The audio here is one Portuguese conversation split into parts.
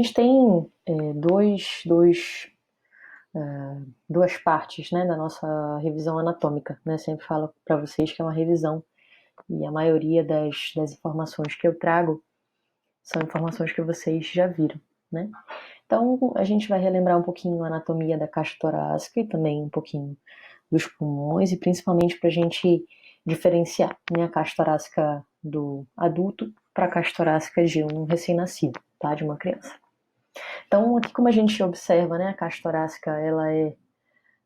A gente tem duas partes, né, da nossa revisão anatômica, né? Sempre falo para vocês que é uma revisão e a maioria das informações que eu trago são informações que vocês já viram, né? Então, a gente vai relembrar um pouquinho a anatomia da caixa torácica e também um pouquinho dos pulmões, e principalmente para a gente diferenciar, né, a caixa torácica do adulto para a caixa torácica de um recém-nascido, tá? De uma criança. Então, aqui como a gente observa, né, a caixa torácica, ela é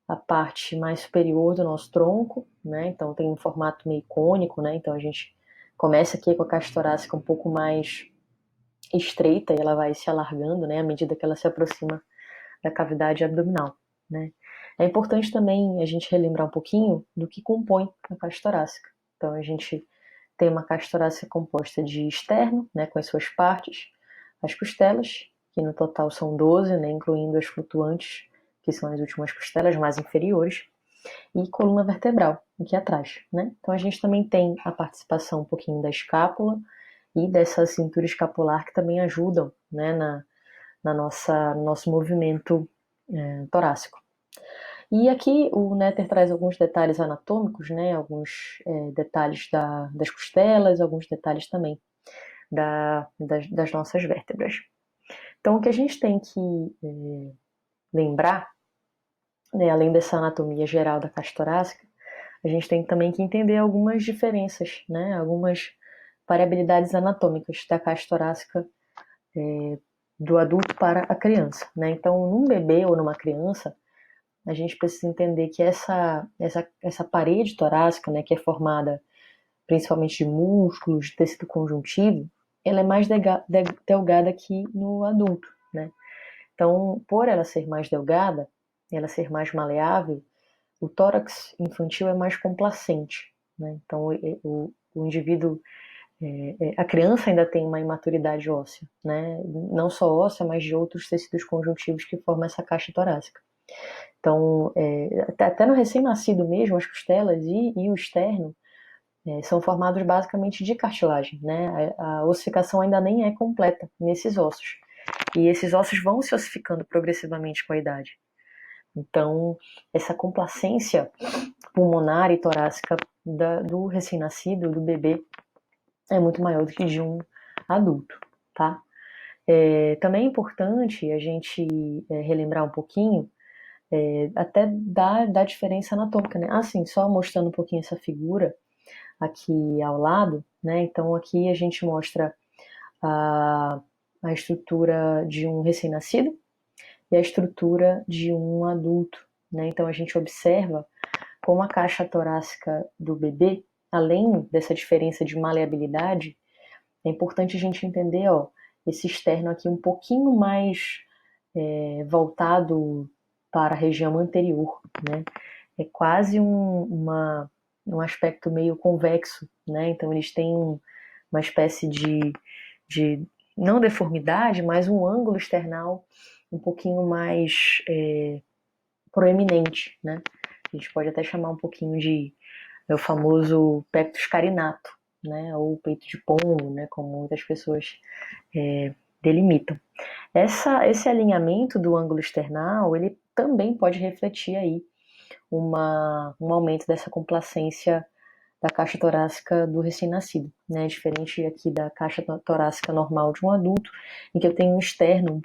a parte mais superior do nosso tronco, né? Então tem um formato meio cônico, né? Então a gente começa aqui com a caixa torácica um pouco mais estreita e ela vai se alargando, né, à medida que ela se aproxima da cavidade abdominal, né? É importante também a gente relembrar um pouquinho do que compõe a caixa torácica. Então a gente tem uma caixa torácica composta de externo, né, com as suas partes, as costelas, que no total são 12, né, incluindo as flutuantes, que são as últimas costelas mais inferiores, e coluna vertebral, aqui atrás, né? Então a gente também tem a participação um pouquinho da escápula e dessa cintura escapular que também ajudam, né, no nosso movimento torácico. E aqui o Netter traz alguns detalhes anatômicos, né, alguns detalhes das costelas, alguns detalhes também das nossas vértebras. Então o que a gente tem que lembrar, né, além dessa anatomia geral da caixa torácica, a gente tem também que entender algumas diferenças, né, algumas variabilidades anatômicas da caixa torácica do adulto para a criança, né? Então, num bebê ou numa criança, a gente precisa entender que essa parede torácica, né, que é formada principalmente de músculos, de tecido conjuntivo, ela é mais delgada que no adulto, né? Então, por ela ser mais delgada, ela ser mais maleável, o tórax infantil é mais complacente, né? Então, o indivíduo, a criança ainda tem uma imaturidade óssea, né? Não só óssea, mas de outros tecidos conjuntivos que formam essa caixa torácica. Então, até no recém-nascido mesmo, as costelas e o externo são formados basicamente de cartilagem, né? A ossificação ainda nem é completa nesses ossos. E esses ossos vão se ossificando progressivamente com a idade. Então, essa complacência pulmonar e torácica do recém-nascido, do bebê, é muito maior do que de um adulto, tá? Também é importante a gente relembrar um pouquinho até da diferença anatômica, né? Assim, só mostrando um pouquinho essa figura aqui ao lado, né? Então aqui a gente mostra a, a estrutura de um recém-nascido e a estrutura de um adulto, né? Então a gente observa como a caixa torácica do bebê, além dessa diferença de maleabilidade, é importante a gente entender, ó, esse externo aqui um pouquinho mais voltado para a região anterior, né? É quase um aspecto meio convexo, né? Então eles têm uma espécie de não deformidade, mas um ângulo external um pouquinho mais proeminente, né? A gente pode até chamar um pouquinho de o famoso pectus carinato, né? Ou peito de pombo, né? Como muitas pessoas delimitam. Esse alinhamento do ângulo external, ele também pode refletir aí um aumento dessa complacência da caixa torácica do recém-nascido, né? Diferente aqui da caixa torácica normal de um adulto, em que eu tenho um externo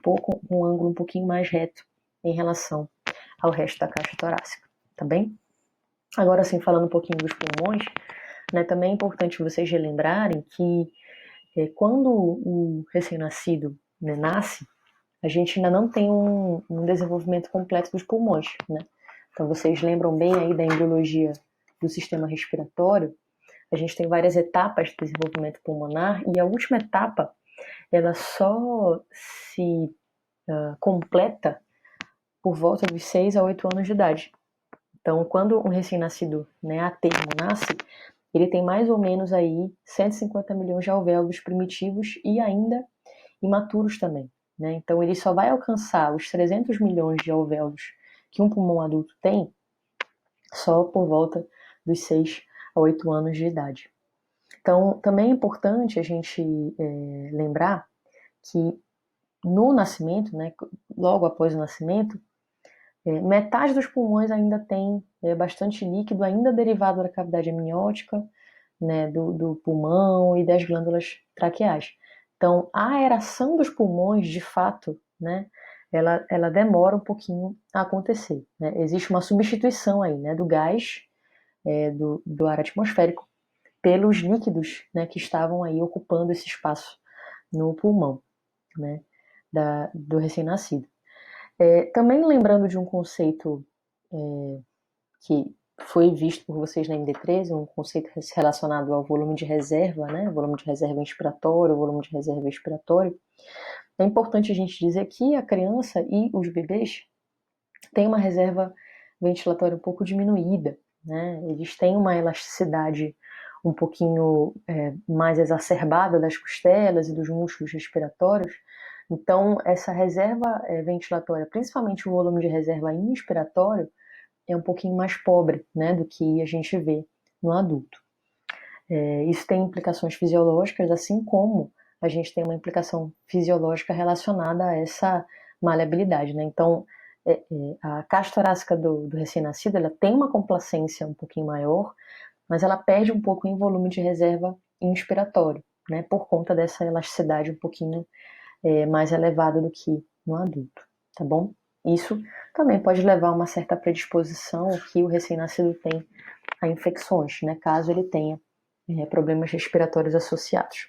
um ângulo um pouquinho mais reto em relação ao resto da caixa torácica, tá bem? Agora sim, falando um pouquinho dos pulmões, né? Também é importante vocês relembrarem que quando o recém-nascido, né, nasce, a gente ainda não tem um desenvolvimento completo dos pulmões, né? Então vocês lembram bem aí da embriologia do sistema respiratório, a gente tem várias etapas de desenvolvimento pulmonar e a última etapa, ela só se completa por volta dos 6 a 8 anos de idade. Então, quando um recém-nascido, né, a termo nasce, ele tem mais ou menos aí 150 milhões de alvéolos primitivos e ainda imaturos também, né? Então ele só vai alcançar os 300 milhões de alvéolos que um pulmão adulto tem só por volta dos 6 a 8 anos de idade. Então também é importante a gente lembrar que no nascimento, né, logo após o nascimento, metade dos pulmões ainda tem bastante líquido, ainda derivado da cavidade amniótica, né, do pulmão e das glândulas traqueais. Então, a aeração dos pulmões, de fato, né, ela demora um pouquinho a acontecer. Né? Existe uma substituição aí, né, do gás, do ar atmosférico, pelos líquidos, né, que estavam aí ocupando esse espaço no pulmão, né, do recém-nascido. Também lembrando de um conceito que foi visto por vocês na MD13, um conceito relacionado ao volume de reserva, né, volume de reserva inspiratório, volume de reserva expiratório. É importante a gente dizer que a criança e os bebês têm uma reserva ventilatória um pouco diminuída, né? Eles têm uma elasticidade um pouquinho mais exacerbada das costelas e dos músculos respiratórios. Então, essa reserva ventilatória, principalmente o volume de reserva inspiratório, é um pouquinho mais pobre, né, do que a gente vê no adulto. Isso tem implicações fisiológicas, assim como a gente tem uma implicação fisiológica relacionada a essa maleabilidade, né? Então, a caixa torácica do recém-nascido, ela tem uma complacência um pouquinho maior, mas ela perde um pouco em volume de reserva inspiratório, né? Por conta dessa elasticidade um pouquinho mais elevada do que no adulto, tá bom? Isso também pode levar a uma certa predisposição que o recém-nascido tem a infecções, né? Caso ele tenha problemas respiratórios associados.